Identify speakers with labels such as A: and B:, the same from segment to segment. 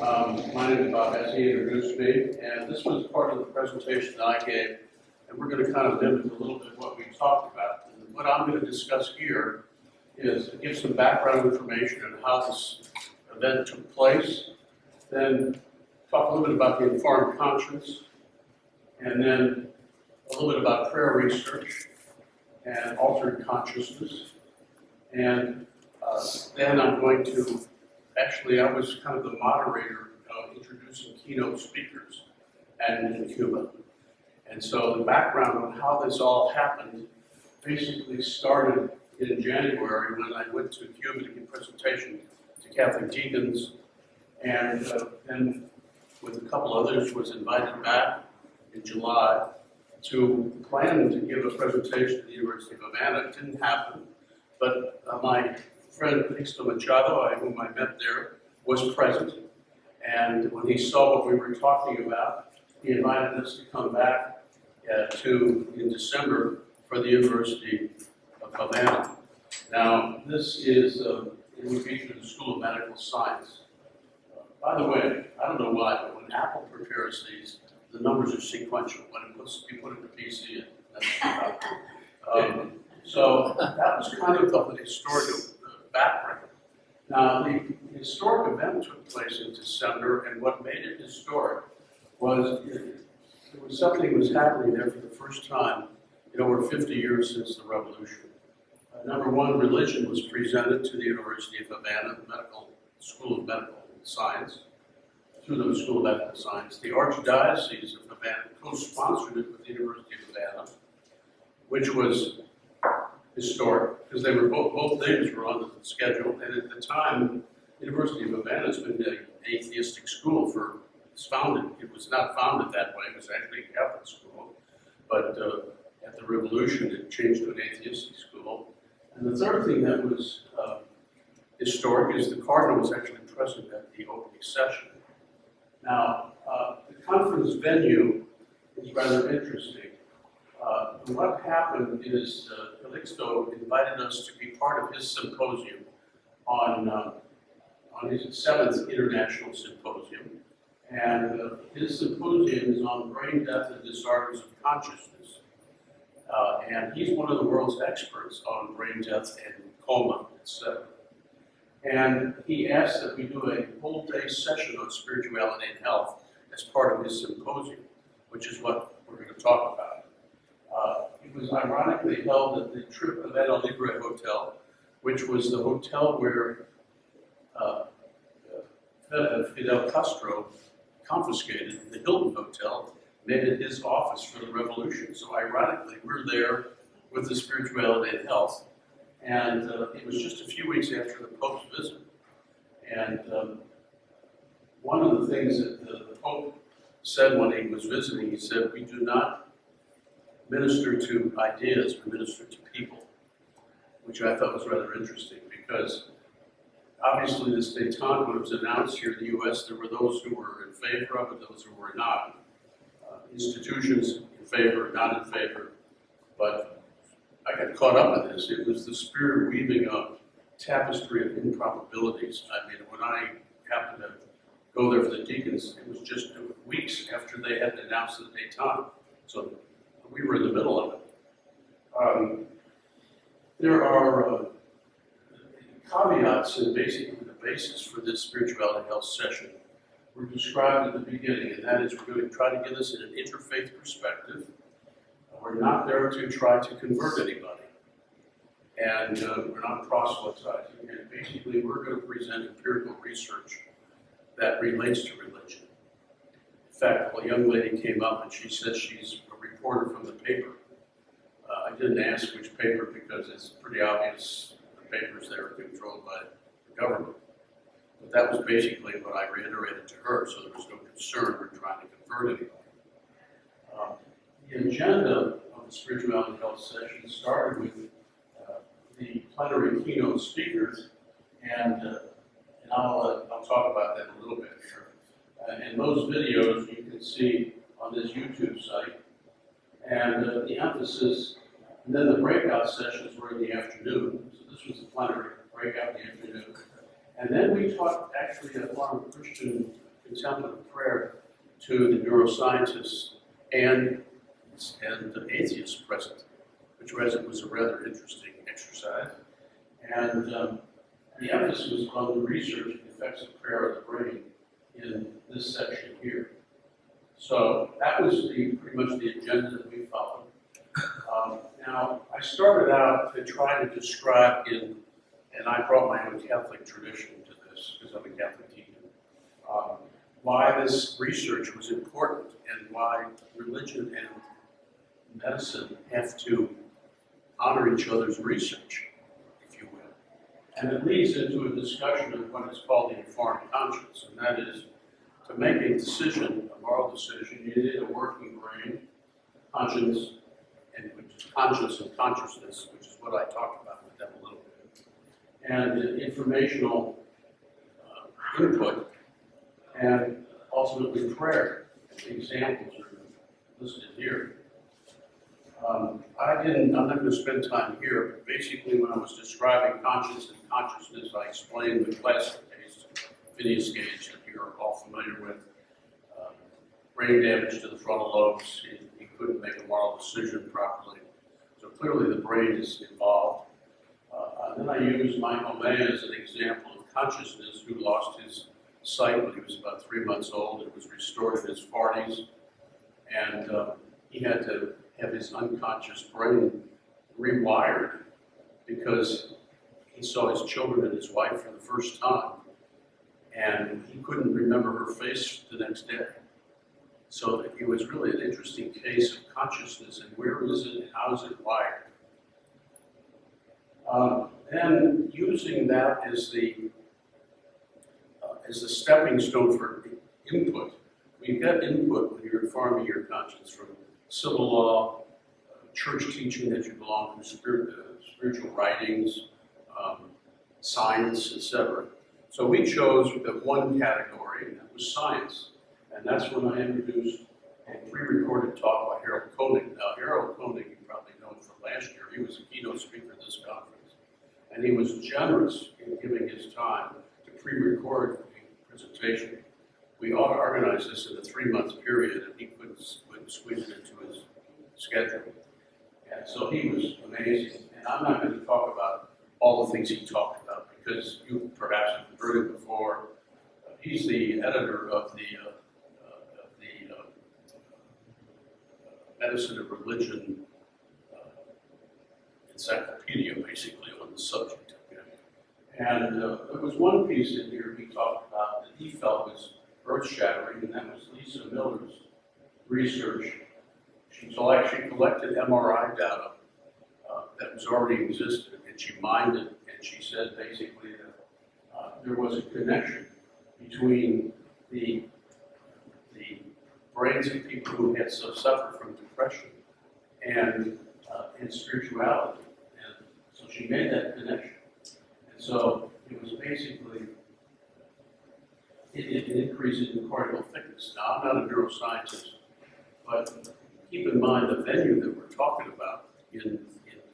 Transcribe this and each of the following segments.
A: My name is Bob Hesse, he introduced me, and this was part of the presentation that I gave, and we're going to kind of mimic a little bit what we talked about. And what I'm going to discuss here is give some background information on how this event took place, then talk a little bit about the informed conscience, and then a little bit about prayer research and altered consciousness. And then I'm going to, actually I was kind of the moderator of introducing keynote speakers in Cuba. And so the background on how this all happened basically started in January when I went to Cuba to give a presentation to Catholic deacons, and then with a couple others was invited back in July to plan to give a presentation at the University of Havana. It didn't happen, but my friend Machado, whom I met there, was present. And when he saw what we were talking about, he invited us to come back in December for the University of Havana. Now, this is, it would be through the School of Medical Science. By the way, I don't know why, but when Apple prepares these, the numbers are sequential. When you put it in the PC, so that was kind of the historical background. Now, the historic event took place in December, and what made it historic was something was happening there for the first time in over 50 years since the revolution. Number one, religion was presented to the University of Havana, the School of Medical Science, through the School of Medical Science. The Archdiocese of Havana co-sponsored it with the University of Havana, which was historic because they were both names were on the schedule. And at the time, the University of Havana has been an atheistic school it's founded. It was not founded that way. It was actually a Catholic school, but at the revolution, it changed to an atheistic school. And the third thing that was historic is the Cardinal was actually present at the opening session. Now, the conference venue is rather interesting. What happened is Calixto invited us to be part of his symposium on his 7th International Symposium. And his symposium is on brain death and disorders of consciousness. And he's one of the world's experts on brain death and coma, etc. And he asked that we do a whole day session on spirituality and health as part of his symposium, which is what we're going to talk about. It was ironically held at the Trip of El Libre Hotel, which was the hotel where Fidel Castro confiscated the Hilton Hotel, made it his office for the revolution. So ironically, we're there with the spirituality and health. And it was just a few weeks after the Pope's visit. And one of the things that the Pope said when he was visiting, he said, "We do not minister to ideas, we minister to people," which I thought was rather interesting because obviously this détente, when it was announced here in the U.S., there were those who were in favor of it, those who were not. Institutions in favor, not in favor. But I got caught up in this. It was the spirit weaving a tapestry of improbabilities. I mean, when I happened to go there for the deacons, it was just weeks after they had announced the détente. So we were in the middle of it. There are caveats and basically the basis for this spirituality health session were described at the beginning, and that is we're going to try to get this in an interfaith perspective. We're not there to try to convert anybody, and we're not proselytizing. And basically, we're going to present empirical research that relates to religion. In fact, a young lady came up and she said she's a reporter from the paper. I didn't ask which paper because it's pretty obvious the papers there are controlled by the government. But that was basically what I reiterated to her, so there was no concern we're trying to convert anybody. The agenda of the spirituality health session started with the plenary keynote speakers, and I'll talk about that a little bit here. In those videos you can see on this YouTube site, and the emphasis, and then the breakout sessions were in the afternoon, so this was the plenary breakout in the afternoon. And then we taught actually a lot of Christian contemplative prayer to the neuroscientists and the atheists present, which was a rather interesting exercise. And the emphasis was on the research of the effects of prayer of the brain in this section here. So that was pretty much the agenda that we followed. Now, I started out to try to describe and I brought my own Catholic tradition to this, because I'm a Catholic teacher, why this research was important and why religion and medicine have to honor each other's research, if you will. And it leads into a discussion of what is called the informed conscience, and that is to make a decision, a moral decision, you need a working brain, conscience, and conscience and consciousness, which is what I talked about with them a little bit, and informational input, and ultimately prayer. The examples are listed here. I'm not going to spend time here, but basically when I was describing conscience and consciousness, I explained the classic case of Phineas Gage that you're all familiar with. Brain damage to the frontal lobes, he couldn't make a moral decision properly. So clearly the brain is involved. Then I used Michael May as an example of consciousness, who lost his sight when he was about 3 months old. It was restored in his 40s, and he had to have his unconscious brain rewired because he saw his children and his wife for the first time, and he couldn't remember her face the next day. So it was really an interesting case of consciousness and where is it and how is it wired. Then using that as the stepping stone for input. We get input when you're informing your conscience from civil law, church teaching that you belong to, spiritual writings, science, etc. So we chose the one category, and that was science. And that's when I introduced a pre-recorded talk by Harold Koenig. Now, Harold Koenig, you probably know from last year, he was a keynote speaker at this conference. And he was generous in giving his time to pre-record the presentation. We organized this in a 3-month period, and he couldn't squeeze it into his schedule. And so he was amazing. And I'm not going to talk about all the things he talked about, because you perhaps have heard it before. He's the editor of the Medicine and Religion encyclopedia, basically, on the subject. And there was one piece in here he talked about that he felt was earth-shattering, and that was Lisa Miller's research. She collected MRI data that was already existed, and she mined it, and she said basically that there was a connection between the brains of people who had suffered from depression and spirituality. And so she made that connection. And so it was basically it increases in cortical thickness. Now, I'm not a neuroscientist, but keep in mind the venue that we're talking about in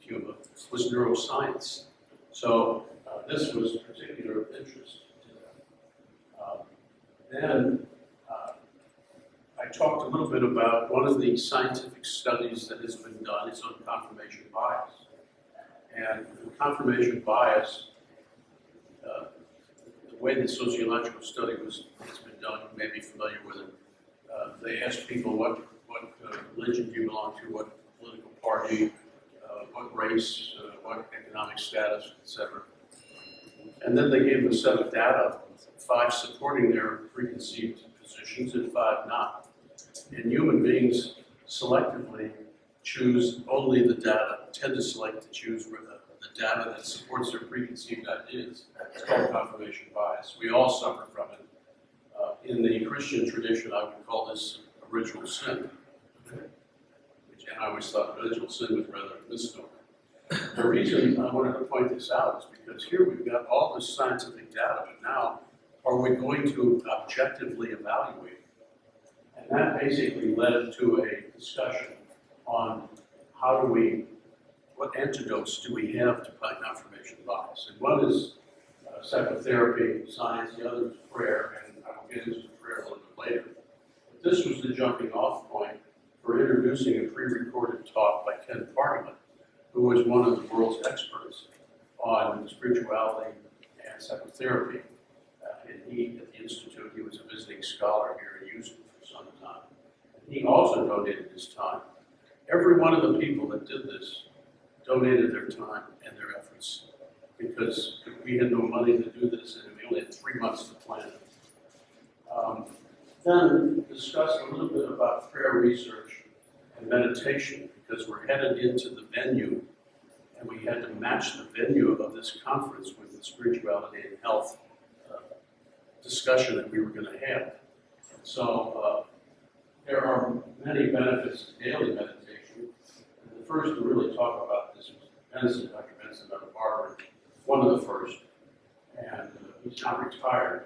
A: Cuba was neuroscience. So this was particular of interest to them. Then I talked a little bit about one of the scientific studies that has been done is on confirmation bias. And confirmation bias, the way the sociological study has been done, you may be familiar with it. They asked people what religion do you belong to, what political party, what race, what economic status, etc. And then they gave them a set of data, 5 supporting their preconceived positions and 5 not. And human beings selectively choose only the data, tend to select to choose the data that supports their preconceived ideas. It's called confirmation bias. We all suffer from it. In the Christian tradition, I would call this original sin. And I always thought original sin was rather a misnomer. The reason I wanted to point this out is because here we've got all this scientific data, but now are we going to objectively evaluate? And that basically led to a discussion on what antidotes do we have to fight confirmation bias? And one is psychotherapy, science, the other is prayer, and I will get into prayer a little jumping off point for introducing a pre-recorded talk by Ken Parliament, who was one of the world's experts on spirituality and psychotherapy. And he, at the Institute, he was a visiting scholar here in Houston for some time. And he also donated his time. Every one of the people that did this donated their time and their efforts because we had no money to do this and we only had 3 months to plan it. Then discuss a little bit about prayer research and meditation because we're headed into the venue and we had to match the venue of this conference with the spirituality and health discussion that we were going to have. So there are many benefits to daily meditation. And the first to really talk about this was Dr. Benson out of Harvard, one of the first, and he's now retired.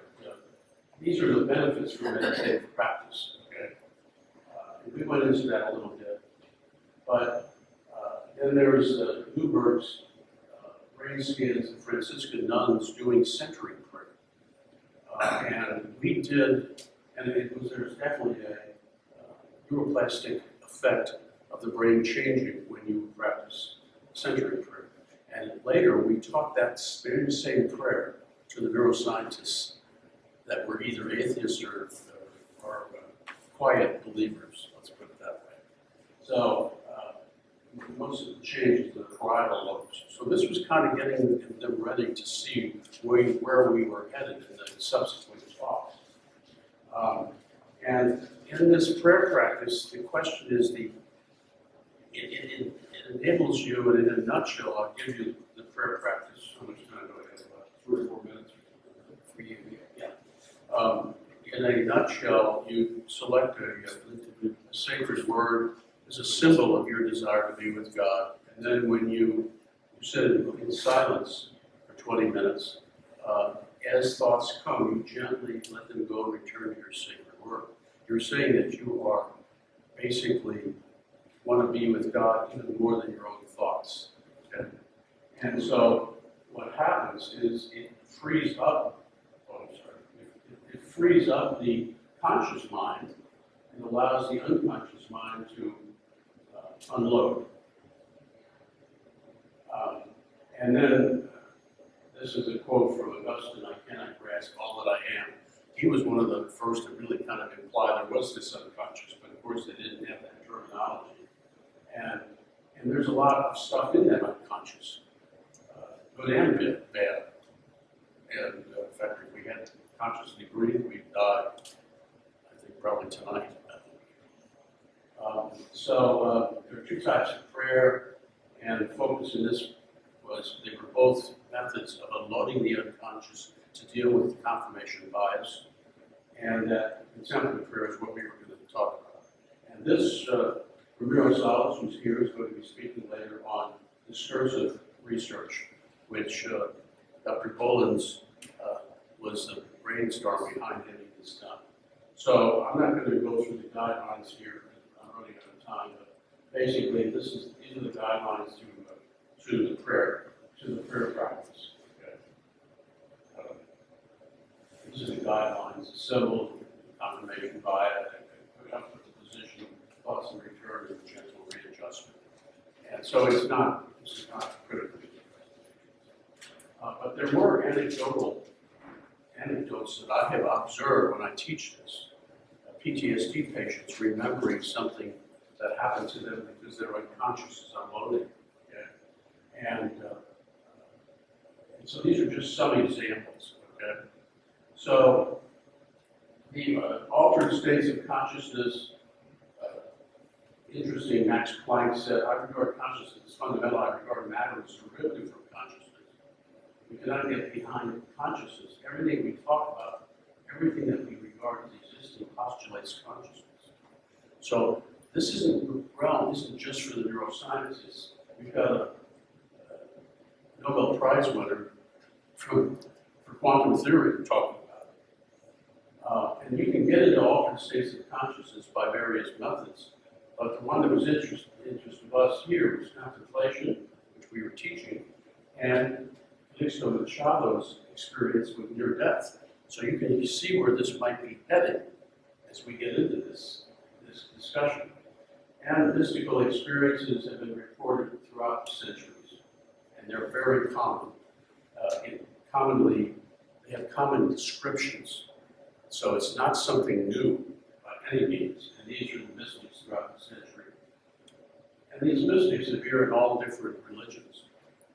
A: These are the benefits for meditative practice. Okay, and we went into that a little bit, but then there's Newberg's brain scans of Franciscan nuns doing centering prayer, and we did, and there's definitely a neuroplastic effect of the brain changing when you practice centering prayer. And later we taught that very same prayer to the neuroscientists that were either atheists or quiet believers, let's put it that way. So most of the changes in the parietal lobes. So this was kind of getting them ready to see where we were headed in the subsequent talks. And in this prayer practice, the question is it enables you, and in a nutshell, I'll give you the prayer practice. How much time do I have? About 3 or 4 minutes for you? Yeah. In a nutshell, you select a sacred word as a symbol of your desire to be with God. And then when you sit in silence for 20 minutes, as thoughts come, you gently let them go and return to your sacred word. You're saying that you are basically want to be with God even more than your own thoughts. Okay? And so what happens is it frees up the conscious mind and allows the unconscious mind to unload. And then, this is a quote from Augustine, "I cannot grasp all that I am." He was one of the first to really kind of imply there was this unconscious, but of course they didn't have that terminology. And there's a lot of stuff in that unconscious, good and bad. And in fact, if we had consciously breathed, we'd die, I think probably tonight. So there are 2 types of prayer, and the focus in this was they were both methods of unloading the unconscious to deal with the confirmation bias, and that contemplative prayer is what we were going to talk about. And this Salas, who's here, is going to be speaking later on discursive research, which Dr. Boland's was the brainstorm behind getting this done. So I'm not going to go through the guidelines here, I'm running out of time, but basically these are the guidelines to the prayer practice. Okay. These are the guidelines, the symbol, confirmation bias, put up with the position, thoughts and return, and gentle readjustment. And so this is not critical. But there were anecdotes that I have observed when I teach this. PTSD patients remembering something that happened to them because their unconscious is unloading. Okay? And so these are just some examples. Okay? So the altered states of consciousness, interesting, Max Planck said, "I regard consciousness as fundamental, I regard matter as derivative from consciousness." We cannot get behind consciousness. Everything we talk about, everything that we regard as existing postulates consciousness. So this isn't just for the neuroscientists. We've got a Nobel Prize winner for quantum theory talking about it. And you can get into altered states of consciousness by various methods. But the one that was interest of us here was contemplation, which we were teaching, and Machado's experience with near death. So you can see where this might be headed as we get into this this discussion. And mystical experiences have been reported throughout the centuries, and they're very common. They have common descriptions, so it's not something new by any means, and these are the mystics throughout the century. And these mystics appear in all different religions.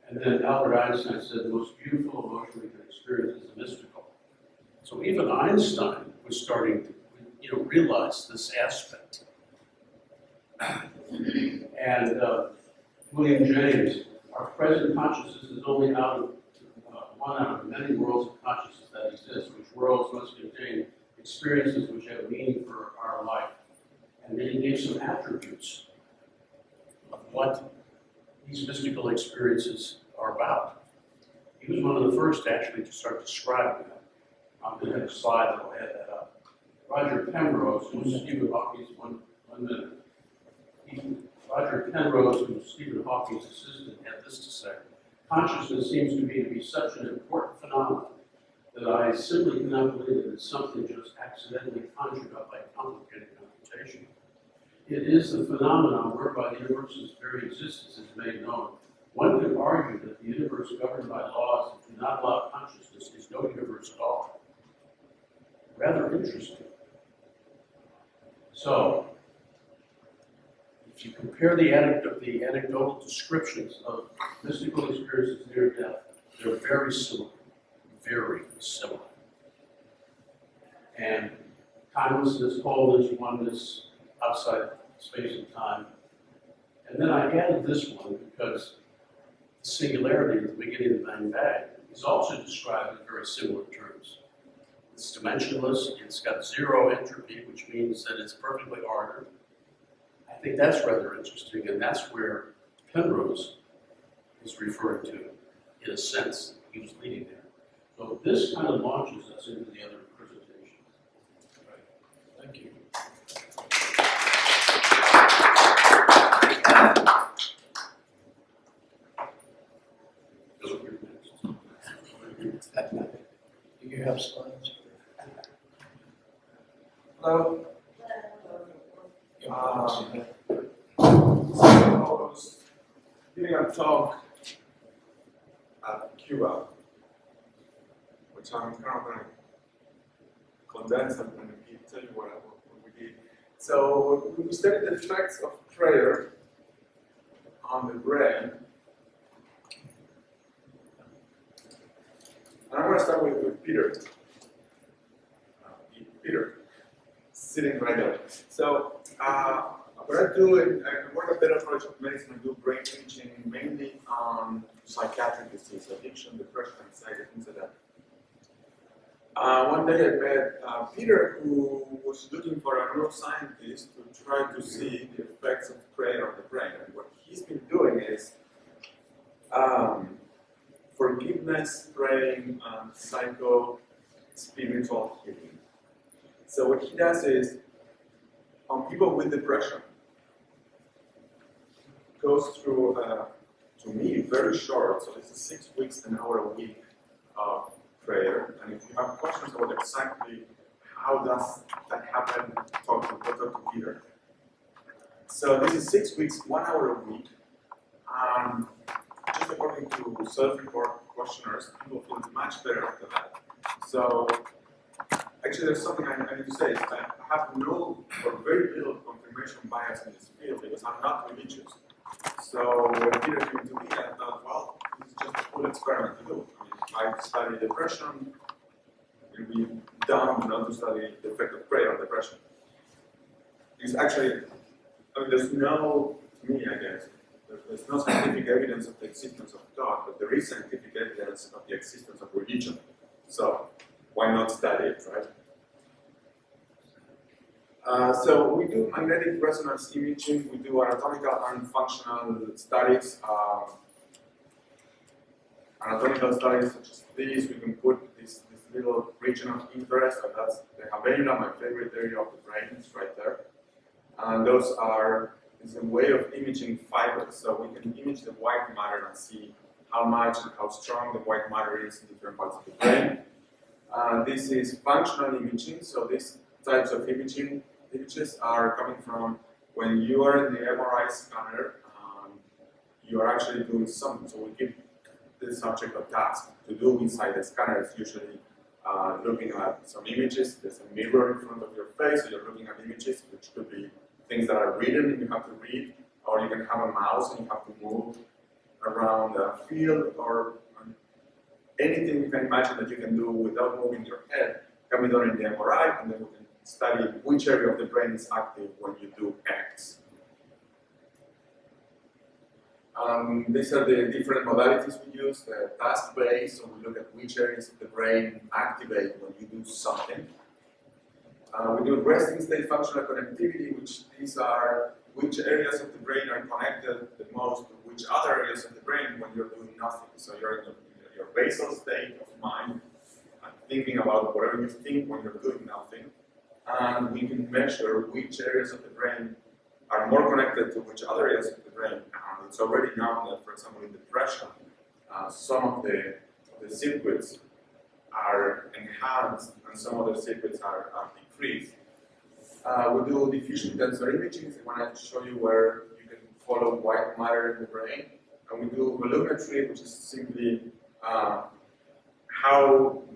A: And then Albert Einstein said the most beautiful emotion we can experience is mystical. So even Einstein was starting to realize this aspect. And William James, our present consciousness is only one out of many worlds of consciousness that exist, which worlds must contain experiences which have meaning for our life. And then he gave some attributes of what these mystical experiences are about. He was one of the first actually to start describing them. I'm going to have a slide that will add that up. Roger Penrose, who was Stephen Hawking's one minute. Roger Penrose, who was Stephen Hawking's assistant, had this to say: consciousness seems to me to be such an important phenomenon that I simply cannot believe that it's something just accidentally conjured up by complicated computation. It is the phenomenon whereby the universe's very existence is made known. One could argue that the universe governed by laws that do not allow consciousness is no universe at all. Rather interesting. So, if you compare the anecdotal descriptions of mystical experiences near death, they're very similar. Very similar. And timelessness, wholeness, oneness, outside space and time. And then I added this one because the singularity at the beginning of the Bang Bang is also described in very similar terms. It's dimensionless, it's got zero entropy, which means that it's perfectly ordered. I think that's rather interesting, and that's where Penrose is referring to, in a sense. He was leading there. So this kind of launches us into the other presentations. Right. Thank you.
B: Do you have slides? Hello? I was giving a talk at Cuba, which I'm kind of going to condense and tell you what we did. So we studied the effects of prayer on the brain. And I'm going to start with Peter. Peter, sitting right there. So what I do, I work a better approach of medicine. I do brain imaging mainly on psychiatric disease, addiction, depression, anxiety, things like that. One day I met Peter, who was looking for a neuroscientist to try to see the effects of prayer on the brain. And what he's been doing is forgiveness, praying, psycho-spiritual healing. So what he does is, on people with depression, goes through, to me, very short, so this is 6 weeks, an hour a week of prayer. And if you have questions about exactly how does that happen, talk to Peter. So this is 6 weeks, 1 hour a week. Just according to self-report questionnaires, people feel much better after that. So actually there's something I need to say. Is I have no or very little confirmation bias in this field because I'm not religious. So when Peter came to me, I thought, well, this is just a cool experiment to do. I mean, I study depression, it would be dumb not to study the effect of prayer on depression. It's actually, there's no, to me, I guess, there's no scientific evidence of the existence of God, but there is scientific evidence of the existence of religion. So why not study it, right? So we do magnetic resonance imaging, we do anatomical and functional studies. Anatomical studies such as this, we can put this little region of interest, and that's the habenula, my favorite area of the brain, it's right there. And those are, it's a way of imaging fibers, so we can image the white matter and see how much and how strong the white matter is in different parts of the brain. This is functional imaging, so these types of imaging images are coming from when you are in the MRI scanner, you are actually doing something. So we give the subject a task to do inside the scanner. It's usually looking at some images. There's a mirror in front of your face, so you're looking at images, which could be things that are written and you have to read, or you can have a mouse and you have to move around the field, or anything you can imagine that you can do without moving your head can be done in the MRI, and then we can study which area of the brain is active when you do X. These are the different modalities we use, the task-based, so we look at which areas of the brain activate when you do something. We do resting state functional connectivity, which these are which areas of the brain are connected the most to which other areas of the brain when you're doing nothing. So you're in your basal state of mind, thinking about whatever you think when you're doing nothing, and we can measure which areas of the brain are more connected to which other areas of the brain. It's already known that, for example, in depression, some of the circuits are enhanced and some other circuits are decreased. We do diffusion tensor imaging. I want to show you where you can follow white matter in the brain. And we do volumetry, which is simply how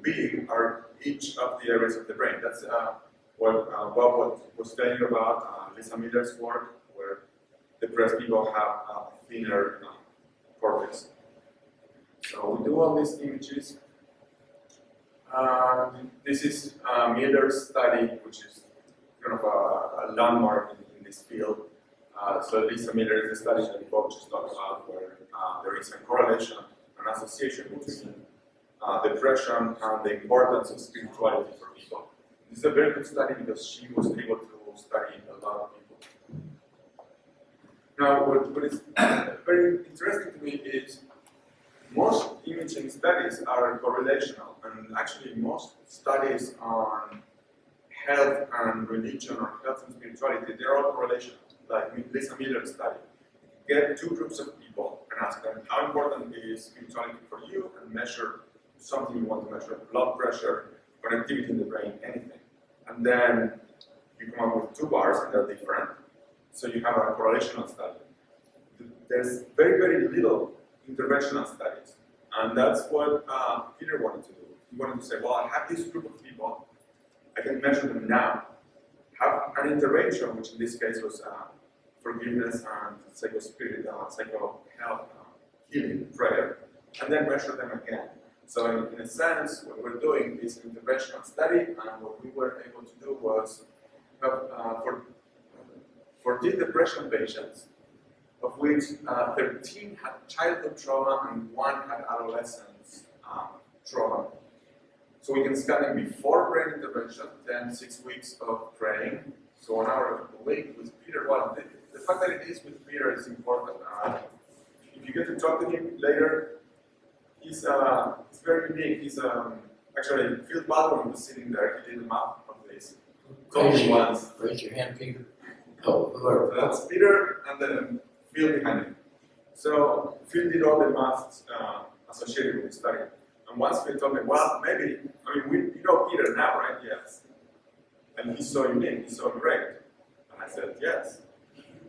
B: big are each of the areas of the brain. That's what Bob was telling you about Lisa Miller's work, where depressed people have a thinner cortex. So we do all these images. This is Miller's study, which is kind of a landmark in this field. So Lisa Miller is the study that Bob just talked about, where there is a correlation, an association between depression and the importance of spirituality for people. This is a very good study because she was able to study a lot of people. Now, what is very interesting to me is most imaging studies are correlational, and actually most studies on health and religion or health and spirituality, they're all correlational, like Lisa Miller's study. Get two groups of people and ask them how important is spirituality for you, and measure something you want to measure, blood pressure, connectivity in the brain, anything. And then you come up with two bars and they're different, so you have a correlational study. There's very, very little interventional studies, and that's what Peter wanted to do. He wanted to say, well, I have this group of people, I can measure them now, have an intervention, which in this case was forgiveness and psycho health, healing, prayer, and then measure them again. So in a sense, what we're doing is an interventional study, and what we were able to do was have, for these depression patients, of which 13 had childhood trauma and 1 had adolescence trauma. So we can scan them before brain intervention, then 6 weeks of praying, so 1 hour a week with Peter. Well, the fact that it is with Peter is important. If you get to talk to him later, he's very unique. He's actually Phil Baldwin was sitting there. He did the math of this.
C: Raise your hand, Peter. Oh, whoever.
B: So that's Peter, and then Phil behind him. So Phil did all the maths associated with the study. And once Phil told me, well, maybe, you know Peter now, right? Yes. And he's so unique, he's so great. And I said, yes.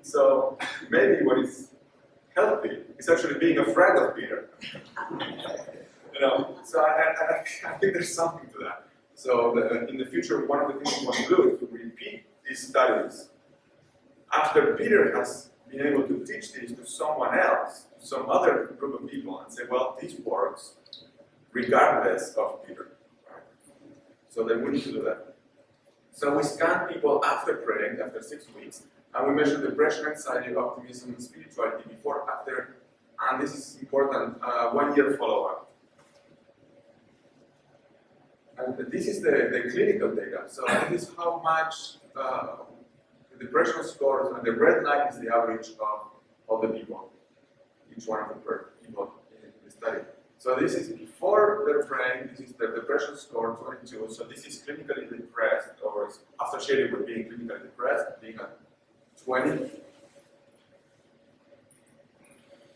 B: So maybe what is healthy is actually being afraid of Peter. So I think there's something to that. So in the future, one of the things we want to do is to repeat these studies after Peter has been able to teach this to someone else, to some other group of people, and say, well, this works regardless of Peter. Right? So then we need to do that. So we scan people after praying, after 6 weeks, and we measure depression, anxiety, optimism, and spirituality before, after, and this is important, 1 year follow-up. And this is the clinical data. So this is how much the depression scores, and the red line is the average of all the people, each one of the people in the study. So this is before they're praying, this is their depression score, 22. So this is clinically depressed, or is associated with being clinically depressed, being at 20.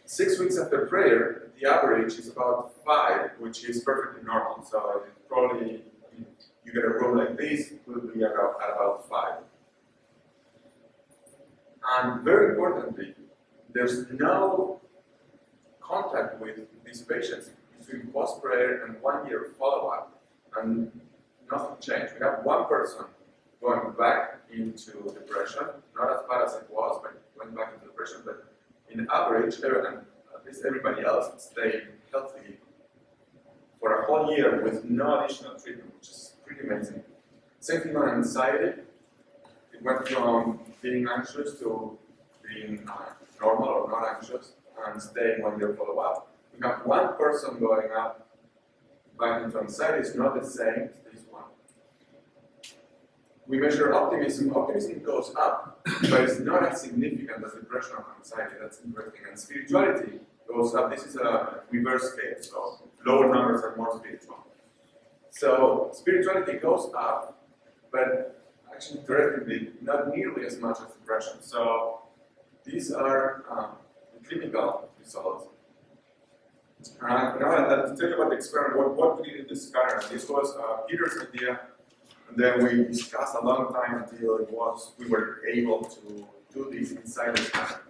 B: 6 weeks after prayer, the average is about 5, which is perfectly normal. So it's probably, you get a room like this, it will be at about 5. And very importantly, there's no contact with these patients between post-prayer and 1 year follow-up, and nothing changed. We have one person going back into depression, not as bad as it was, but went back into depression, but in average, and at least everybody else stayed healthy for a whole year with no additional treatment, which is pretty amazing. Same thing on anxiety. It went from being anxious to being normal or not anxious and staying 1 year follow-up. We have one person going up back into anxiety. It's not the same as this one. We measure optimism. Optimism goes up, but it's not as significant as depression or anxiety. That's interesting. And spirituality goes up. This is a reverse scale, so lower numbers are more spiritual. So spirituality goes up, but actually interestingly, not nearly as much as depression. So these are the clinical results. Now I'll tell you about the experiment, what we did in this experiment. This was Peter's idea, and then we discussed a long time until we were able to do this inside the scanner.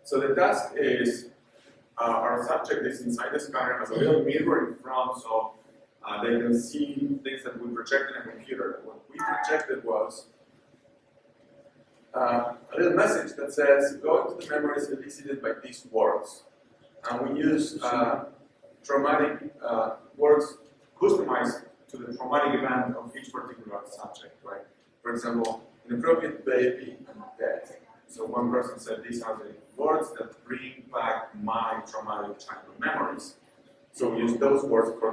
B: So the task is, our subject is inside the scanner, has a little mirror in front, so they can see things that we projected in a computer. What we projected was a little message that says, go into the memories elicited by these words. And we use traumatic words customized to the traumatic event of each particular subject, right? For example, inappropriate baby and death. So one person said, these are the words that bring back my traumatic childhood memories. So we use those words for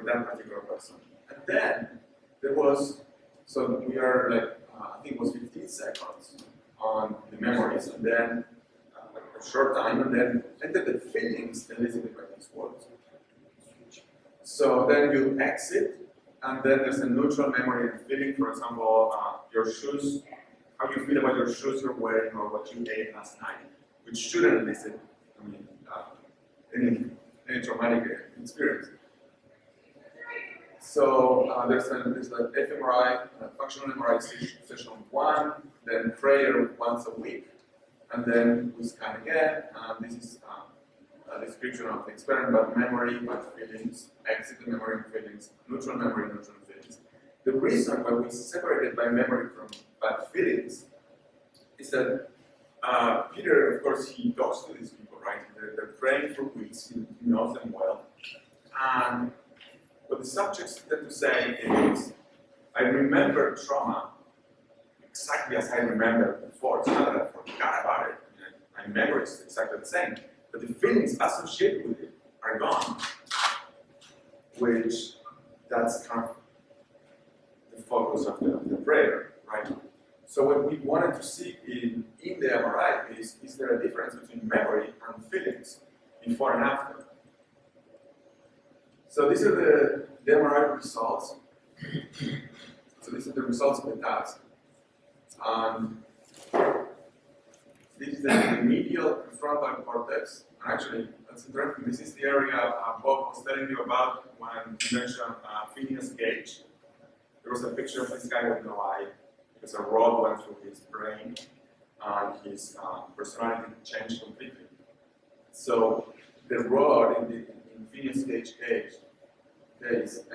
B: that particular person. And then there was, so we are like, I think it was 15 seconds on the memories, and then a short time, and then enter the feelings elicited by these words. So then you exit, and then there's a neutral memory and feeling. For example, your shoes, how you feel about your shoes you're wearing, or what you ate last night, which shouldn't elicit, any traumatic experience. So there's an fMRI, functional MRI session 1, then prayer once a week, and then we scan again. And this is a description of the experiment about memory, bad feelings, exit the memory and feelings, neutral memory, neutral feelings. The reason why we separated by memory from bad feelings is that Peter, of course, he talks to these people, right? They're praying for weeks, he knows them well. And what the subjects tend to say is, I remember trauma exactly as I remembered before. It's not that I forgot about it. My memory is exactly the same, but the feelings associated with it are gone. Which, that's kind of the focus of the prayer, right? So what we wanted to see in the MRI is there a difference between memory and feelings before and after? So these are the MRI results. So these are the results of the task. This is the medial frontal cortex. Actually, that's interesting. This is the area Bob was telling you about when he mentioned Phineas Gage. There was a picture of this guy with no eye because a rod went through his brain and his personality changed completely. So the rod in Phineas Gage case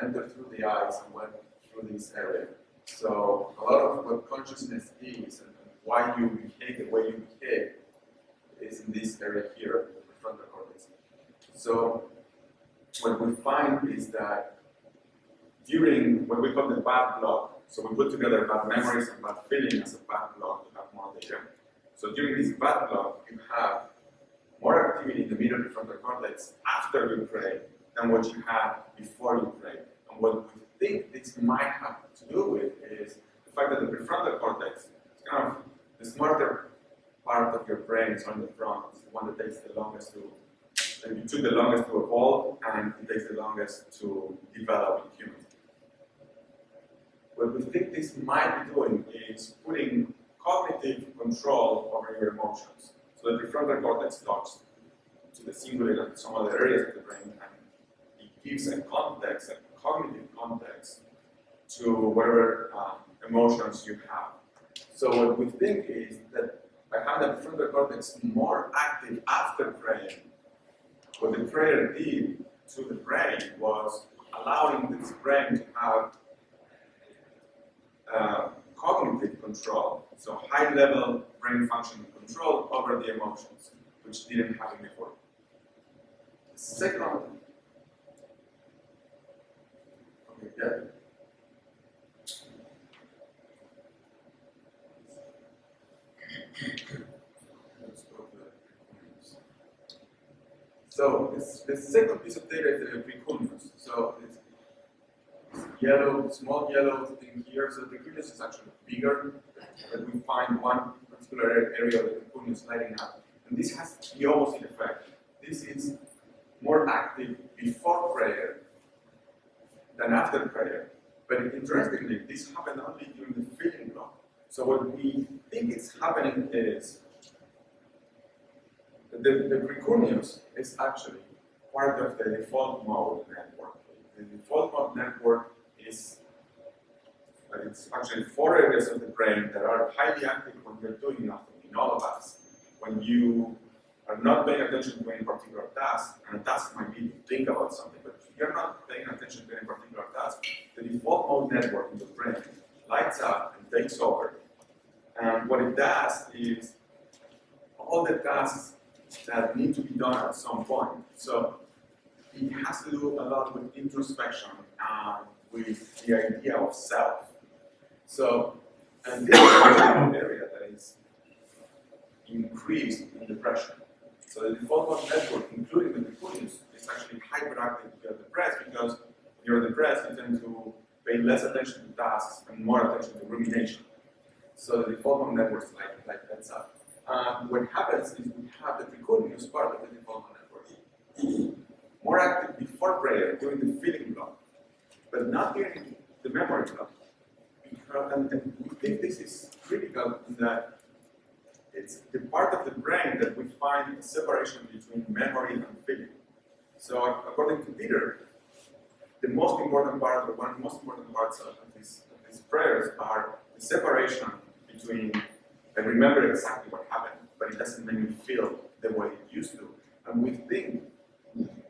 B: entered through the eyes and went through this area. So a lot of what consciousness is and why you behave the way you behave is in this area here, the frontal cortex. So what we find is that during what we call the bad block, so we put together bad memories and bad feeling as a bad block to have more data. So during this bad block, you have more activity in the middle prefrontal cortex after you pray than what you had before you pray. And what we think this might have to do with is the fact that the prefrontal cortex is kind of the smarter part of your brain is on the front. It's the one that takes the longest it took the longest to evolve, and it takes the longest to develop in humans. What we think this might be doing is putting cognitive control over your emotions. So the prefrontal cortex talks to the cingulate and some other areas of the brain, and it gives a context, a cognitive context, to whatever emotions you have. So what we think is that by having the prefrontal cortex more active after praying, what the prayer did to the brain was allowing this brain to have cognitive control, so high-level brain function control over the emotions, which didn't happen before. The second one. Okay, yeah. Let's go to the so the second piece of data is the precuneus. So it's yellow, small yellow thing here. So the precuneus is actually bigger, but we find one particular area of the precuneus lighting up. And this has the opposite effect. This is more active before prayer than after prayer. But interestingly, this happened only during the feeling block. So what we think is happening is that the precuneus is actually part of the default mode network. The default mode network is it's actually 4 areas of the brain that are highly active when you're doing nothing, in all of us. When you are not paying attention to any particular task, and a task might be to think about something, but if you're not paying attention to any particular task, the default mode network in the brain lights up and takes over. And what it does is all the tasks that need to be done at some point. So it has to do a lot with introspection and with the idea of self. So, and this is an area that is increased in depression. So the default mode network, including the precuneus, is actually hyperactive if you're depressed, because when you're depressed, you tend to pay less attention to tasks and more attention to rumination. So the default mode network is like that's up. What happens is we have the precuneus part of the default mode network more active before prayer, during the feeling block, but not during the memory block. And we think this is critical in that it's the part of the brain that we find a separation between memory and feeling. So according to Peter, the most important part, or one of the most important parts of these prayers are the separation between I remember exactly what happened, but it doesn't make me feel the way it used to. And we think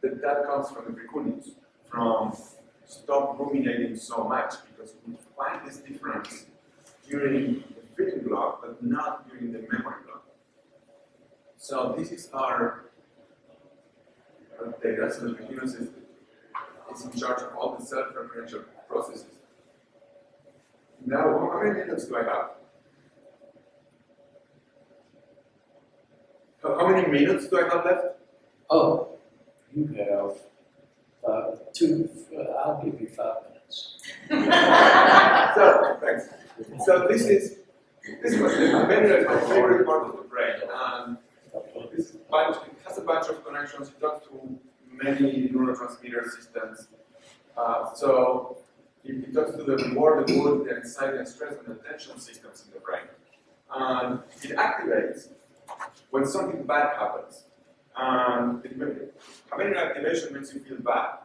B: that that comes from the precuneus, from stop ruminating so much, because we find this difference during the feeling block, but not during the memory block. So this is our data. So the precuneus is in charge of all the self-referential processes. Now, how many minutes do I have? How many minutes do I have left?
C: Oh, you have I'll give you 5 minutes.
B: So, thanks. So this is my favorite part of the brain. And this bunch, it has a bunch of connections. It talks to many neurotransmitter systems. So it talks to the reward, the mood, the anxiety and stress and attention systems in the brain. And it activates when something bad happens. And habanera activation makes you feel bad.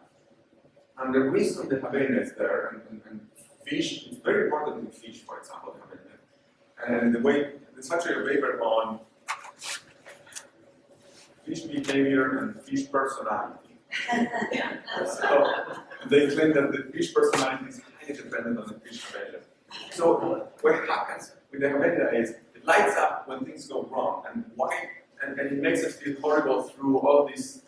B: And the reason the habanera is there, and fish, it's very important in fish, for example, the habanera. And the way, there's actually a paper on fish behavior and fish personality. So they claim that the fish personality is highly dependent on the fish habanera. So what happens with the habanera is it lights up when things go wrong, and why? And it makes us feel horrible through all these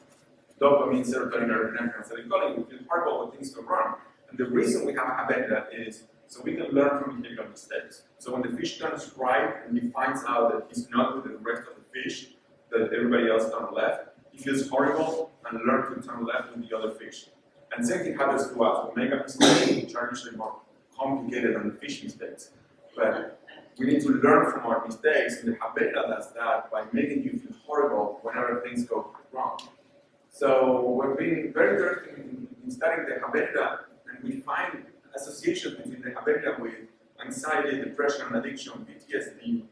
B: dopamine, serotonin, norepinephrine, and acetylcholine. We feel horrible when things go wrong. And the reason we have a habanera is so we can learn from behavioral mistakes. So when the fish turns right and he finds out that he's not with the rest of the fish, that everybody else turned left, he feels horrible and learns to turn left with the other fish. And same thing happens to us. We make a mistake, which are usually more complicated than the fish mistakes. But we need to learn from our mistakes, and the habanera does that by making you feel horrible whenever things go wrong. So we've been very interested in studying the habanera, and we find associations between the habanera with anxiety, depression, addiction, PTSD,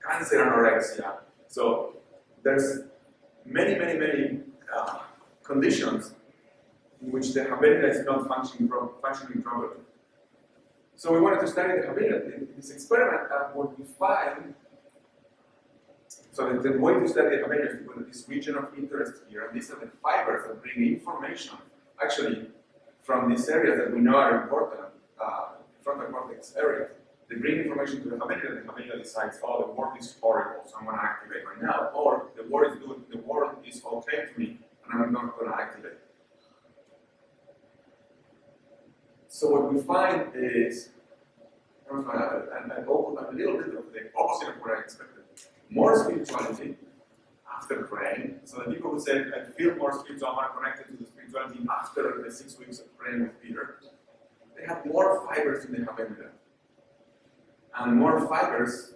B: cancer, anorexia. So there's many conditions in which the habanera is not functioning properly. So we wanted to study the habit in this experiment, and what we find, so the way to study the habit is to put this region of interest here, and these are the fibers that bring information, actually, from these areas that we know are important, frontal cortex areas. They bring information to the habit, and the habit decides, oh, the world is horrible, so I'm going to activate right now, or the world is good, the world is okay to me, and I'm not going to activate. So what we find is a little bit of the opposite of what I expected. More spirituality after praying. So the people who say, I feel more spiritual, I'm more connected to the spirituality after the 6 weeks of praying with Peter, they have more fibers in the habendula. And more fibers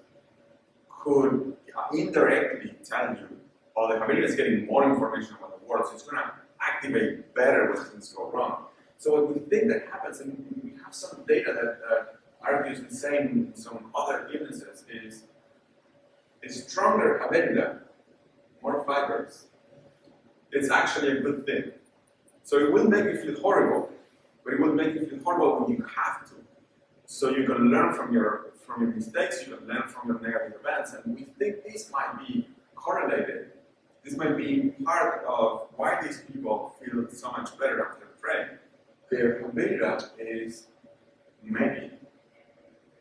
B: could indirectly tell you, oh, the habendula is getting more information about the world, so it's going to activate better when things go wrong. So what we think that happens, and we have some data that argues the same in some other illnesses, is a stronger habendula, more fibers, it's actually a good thing. So it will make you feel horrible, but it will make you feel horrible when you have to. So you can learn from your mistakes, you can learn from your negative events, and we think this might be correlated. This might be part of why these people feel so much better after praying. Their habendula is maybe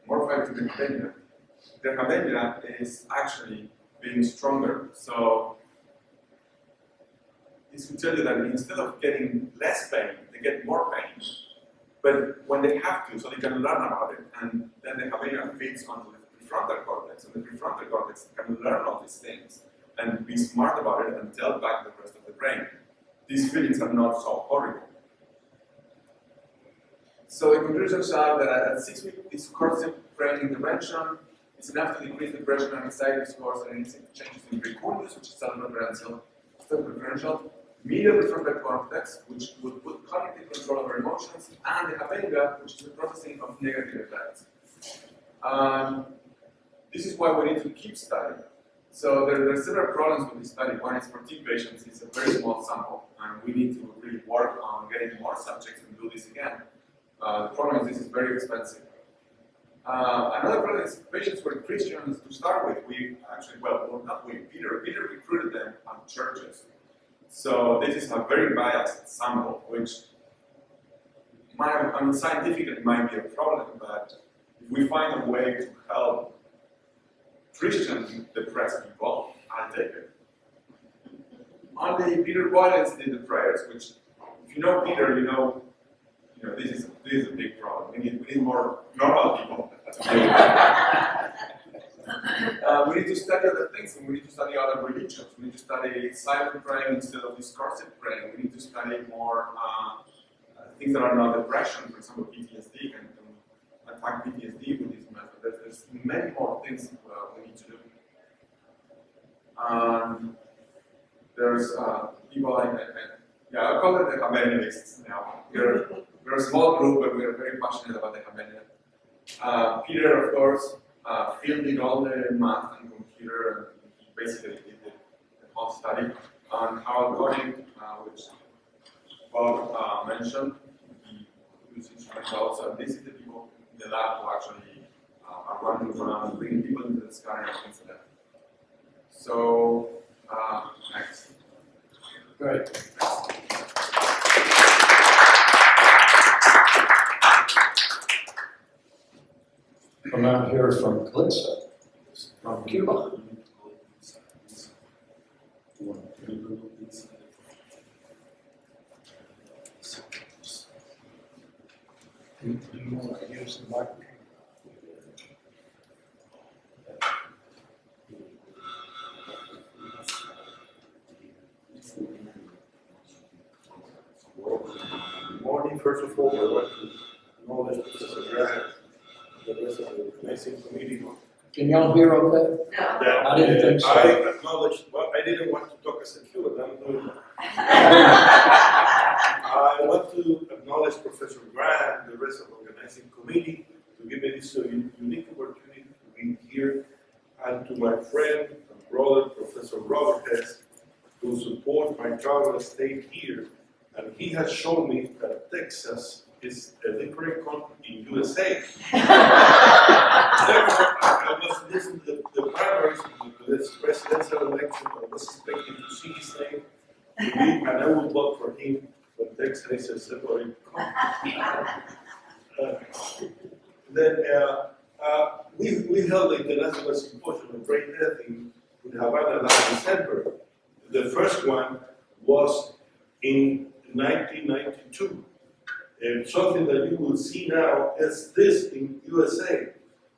B: more fibers than habendula. Their habendula is actually being stronger. So this will tell you that instead of getting less pain, they get more pain. But when they have to, so they can learn about it, and then the habendula feeds onto the prefrontal cortex, and the prefrontal cortex can learn all these things and be smart about it and tell back the rest of the brain. These feelings are not so horrible. So the conclusions are that at 6 weeks, this coercive brain intervention is enough to decrease depression and anxiety scores and changes in precursors, which is self-preferential, medial prefrontal cortex, which would put cognitive control over emotions, and the habendula, which is the processing of negative effects. This is why we need to keep studying. So there are several problems with this study. One is for T patients, it's a very small sample, and we need to really work on getting more subjects and do this again. The problem is this is very expensive. Another problem is patients were Christians to start with. We actually, well, not we, Peter recruited them on churches. So this is a very biased sample, which scientifically might be a problem, but if we find a way to help Christian depressed people, I'll take it. Only Peter Boylan's did the prayers, which, if you know Peter, you know this is a big problem. We need more normal people. We need to study other things, and we need to study other religions. We need to study silent praying instead of discursive praying. We need to study more things that are not depression. For example, PTSD can attack PTSD with this method. There's many more things we need to do. There's people like I call it the habendalists now. We're a small group, but we're very passionate about the habendula. Peter, of course, fielded all the math and computer, and he basically did the whole study. On Harold Coding, which Bob mentioned, he used instruments also. This is the people in the lab who actually are running around and bringing people into the sky and things like that. So, next.
C: Great. Come out here from Calixto, from Cuba. Do you want to use the microphone?
D: Good morning. First of all, I want to acknowledge Professor Grant, the rest of the organizing committee.
C: Can y'all hear okay?
E: No.
D: Yeah,
C: I didn't think so.
D: I acknowledge, well, I didn't want to talk as a Cuban, I'm doing that. I want to acknowledge Professor Grant, the rest of the organizing committee, to give me this unique opportunity to be here, and to my friend and brother, Professor Robert Hesse, to support my travel stay here. And he has shown me that Texas is a different country in USA. I was listening to the primaries to this presidential election. I was expecting to see his name, and I would vote for him, but Texas is a separate country. Then we held the International Symposium of Brain Death in Havana last December. The first one was in 1992. And something that you will see now is this in USA,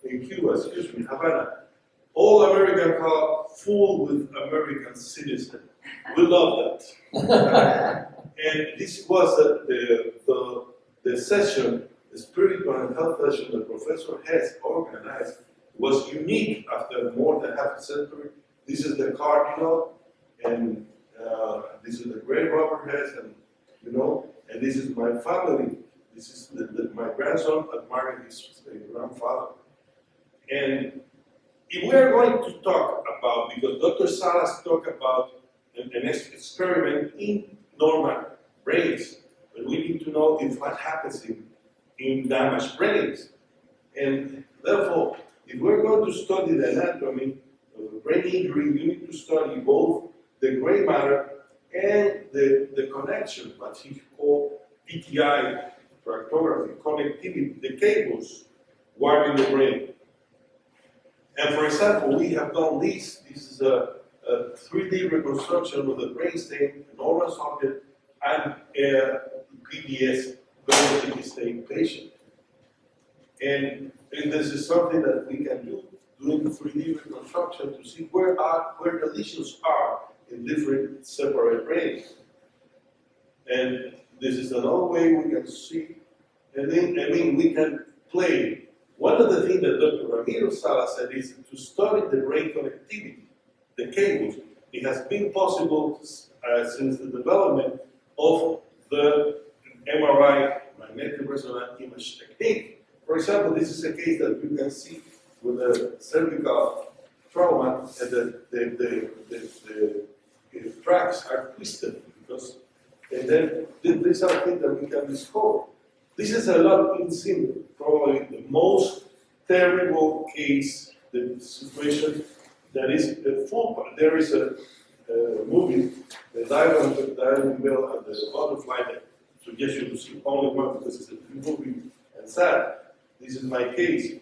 D: in Cuba, excuse me, Havana. All American car full with American citizens. We love that. And this was the session, the spiritual and health session that Professor Hesse organized, was unique after more than half a century. This is the cardinal, and this is the great Robert Hesse, and and this is my family. This is my grandson that married his grandfather. And if we are going to talk about, because Dr. Salas talked about an experiment in normal brains, but we need to know if what happens in damaged brains. And therefore, if we're going to study the anatomy of a brain injury, you need to study both the gray matter and the connection, what he called PTI, tractography, connectivity, the cables wired in the brain. And for example, we have done this. This is a 3D reconstruction of the brainstem, a normal subject, and a PDS, very state patient. And this is something that we can do, doing 3D reconstruction to see where the lesions are in different separate brains. And this is another way we can see, and then, we can play. One of the things that Dr. Ramiro Salas said is to study the brain connectivity, the cables. It has been possible since the development of the MRI, magnetic resonance image technique. For example, this is a case that you can see with a cervical trauma, and the tracks are twisted because, and then these are things that we can discover. This is a lot in symbol, probably the most terrible case, the situation that is full. There is a movie, the Diving Bell and the Butterfly, that suggests you to see only one because it's a movie and sad. This is my case.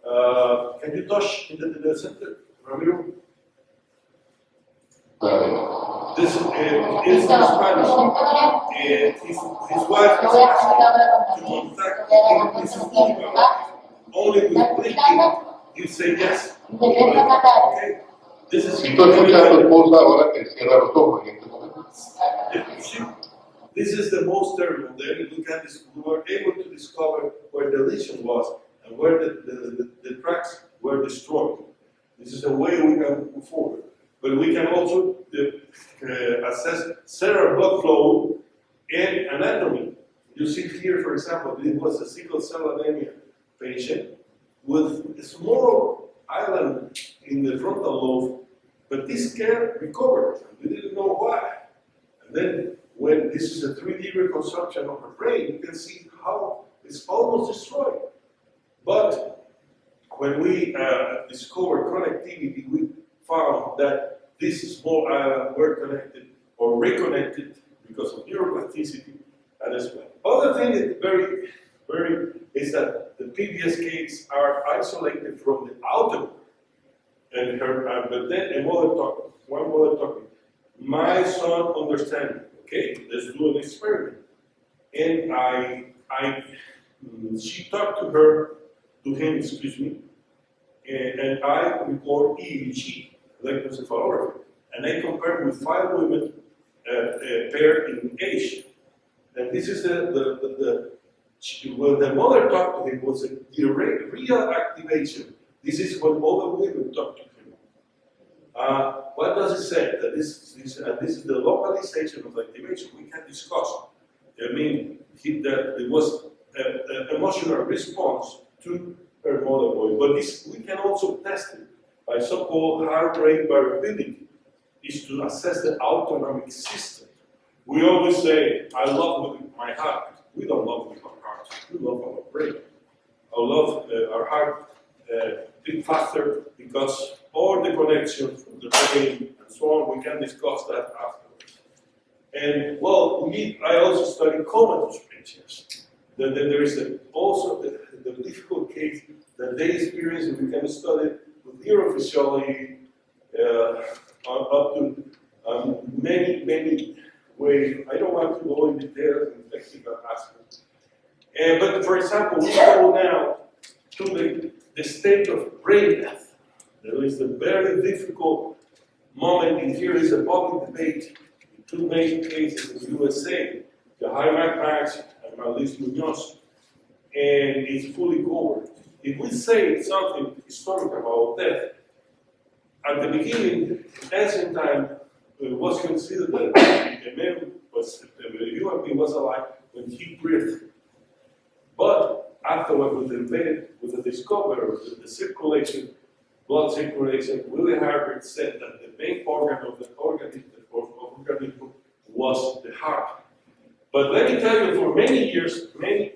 D: Can you touch in the center, Ramiro? This is in Spanish. His wife is asking to contact him. This is Cuba. Only with blinking, you say yes. Okay. This is.
E: Estoy escuchando esposa ahora que cierra los ojos en este momento.
D: This is the most terrible. Then we were able to discover where the lesion was and where the tracks were destroyed. This is a way we can move forward. But we can also assess cerebral blood flow and anatomy. You see here, for example, this was a sickle cell anemia patient with a small island in the frontal lobe, but this care recovered. We didn't know why. And then, when this is a 3D reconstruction of her brain, you can see how it's almost destroyed. But when we discovered connectivity, we found that this small island were connected or reconnected because of neuroplasticity and as well. Other thing that is that the PBS cases are isolated from the outer, and but then one mother talking. My son understands. Okay, let's do an experiment. And she talked to him, excuse me, and I record EEG, electroencephalography, and I compared with 5 women paired in age. And this is when the mother talked to him was a direct real activation. This is when all the women talk to him. What does it say? That this is the localization of activation we can discuss. I mean, that it was an emotional response to her mother voice. But we can also test it by so-called heart rate variability, is to assess the autonomic system. We always say, I love with my heart. We don't love with our heart. we love our brain. Our heart beat faster because all the connections from the brain and so on, we can discuss that afterwards. And well, I also study comatose patients. Then there is also the difficult case that they experience, and we can study with neurophysiology up to many ways. I don't want to go in details in technical aspects. But for example, we go now to the state of brain death. There is a very difficult moment, and here is a public debate in two main cases in the USA, the Jaime Max and Maurice Munoz, and it's fully covered. If we say something historic about death, at the beginning, ancient time, it was considered that a man was, a human being was alive when he breathed. But afterward, with the discovery of the circulation, blood circulation, William Harvard said that the main organ of the organism was the heart. But let me tell you, for many years, many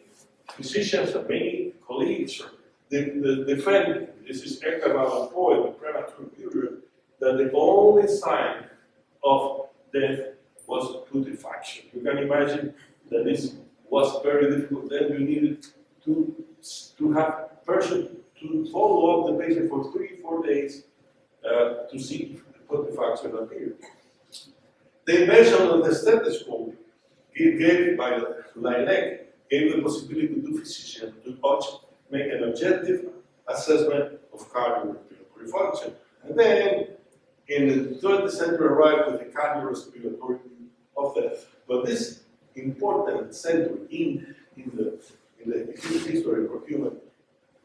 D: physicians and many colleagues defend, this is Edgar Allan Poe, the premature period, that the only sign of death was putrefaction. You can imagine that this was very difficult. Then you needed to have person to follow up the patient for 3-4 days to see if the putrefaction appeared. The invention of the stethoscope gave by Laennec gave the possibility to physicians to make an objective assessment of cardiorespiratory function. And then in the 20th century arrived with the cardiorespiratory of death. But this important century in the history of human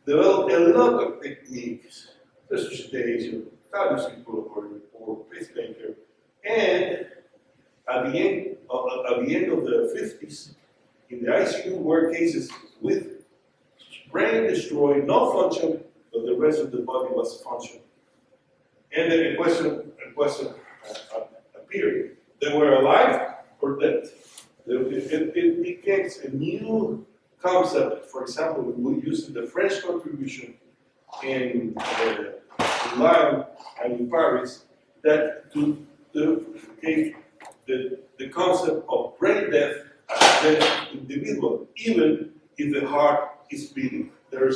D: developed a lot of techniques, resuscitation, cardiorespiratory or pacemaker, and at the end of the 50s, in the ICU were cases with brain destroyed, no function, but the rest of the body was functional. And then a question appeared. They were alive or dead. It became a new concept. For example, we used the French contribution in Lyon and in Paris that gave the concept of brain death as death individual, even if the heart is beating. There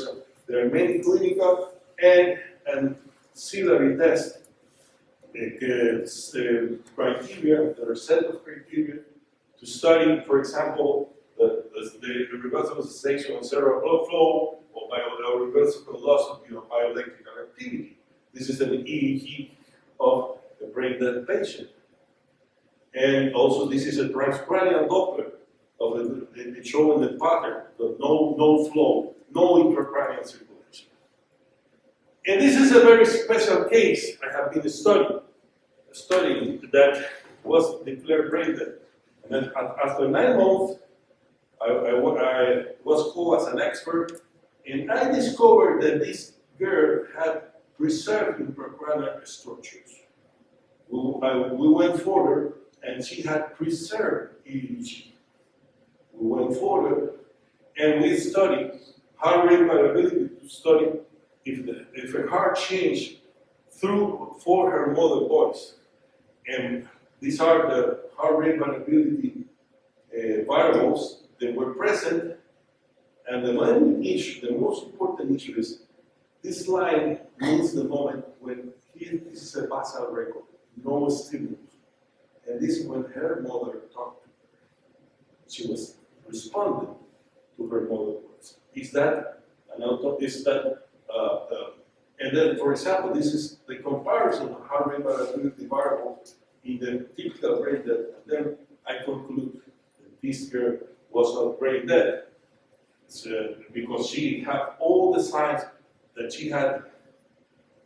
D: are many clinical and ancillary tests, criteria, there are a set of criteria to study, for example, the reversible cessation of cerebral blood flow or reversible loss of bioelectrical activity. This is an EEG of a brain dead patient. And also this is a transcranial Doppler of it's showing the pattern, but no flow, no intracranial circulation. And this is a very special case I have been studying that was declared brain dead. And then after 9 months, I was called as an expert, and I discovered that this girl had preserved intracranial structures. We went further, and she had preserved EEG. We went further, and we studied heart rate variability to study if her heart changed for her mother voice. And these are the heart rate variability variables that were present. And the main issue, the most important issue is this line means the moment when this is a basal record, no stimulus. And this is when her mother talked to her. She was responding to her mother's voice. Is that an auto? Is that and then, for example, this is the comparison of heart rate variability variable in the typical brain death. And then I conclude that this girl was not brain dead because she had all the signs that she had.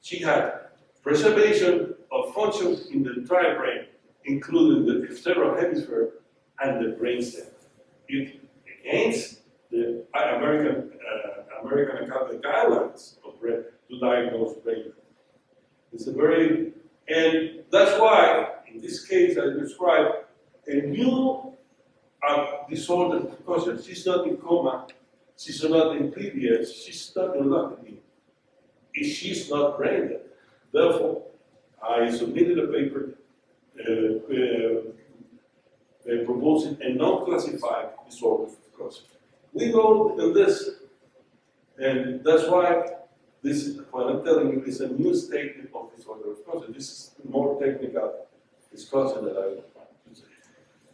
D: She had preservation of function in the entire brain, including the cerebral hemisphere and the brainstem. It against the American Academy guidelines of brain to diagnose brain death. It's a very, and that's why in this case I describe a new disorder because she's not in coma, she's not in PBS, she's stuck in lucky. She's not brain dead. Therefore, I submitted a paper proposing a non-classified disorder of course. We go in this, and that's why this, what I'm telling you, is a new statement of disorder of course. This is more technical discussion that I want to say.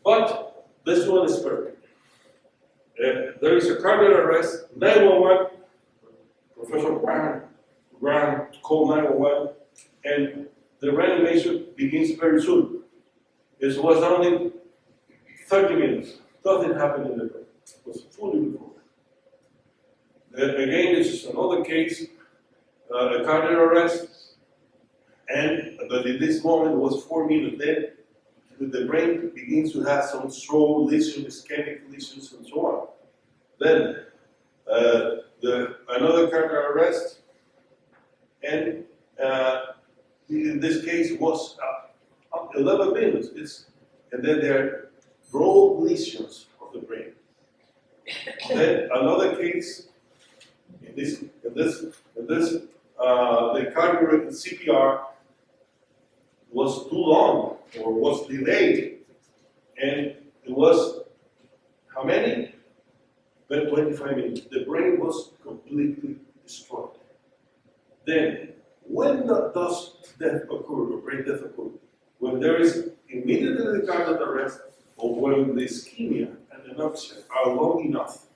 D: But this one is perfect. There is a cardiac arrest, 911, Professor Grant called 911, and the reanimation begins very soon. It was only 30 minutes. Nothing happened in the brain. It was fully recovered. Again, this is another case, a cardiac arrest, but in this moment it was 4 minutes. Then the brain begins to have some slow lesions, ischemic lesions, and so on. Then another cardiac arrest, and in this case was 11 minutes. And then there are broad lesions of the brain. Then another case, the cardiac CPR was too long or was delayed, and it was how many? About 25 minutes. The brain was completely destroyed. Then, when does death occur, or brain death occur? When there is immediately the cardiac arrest, or when the ischemia and anoxia are long enough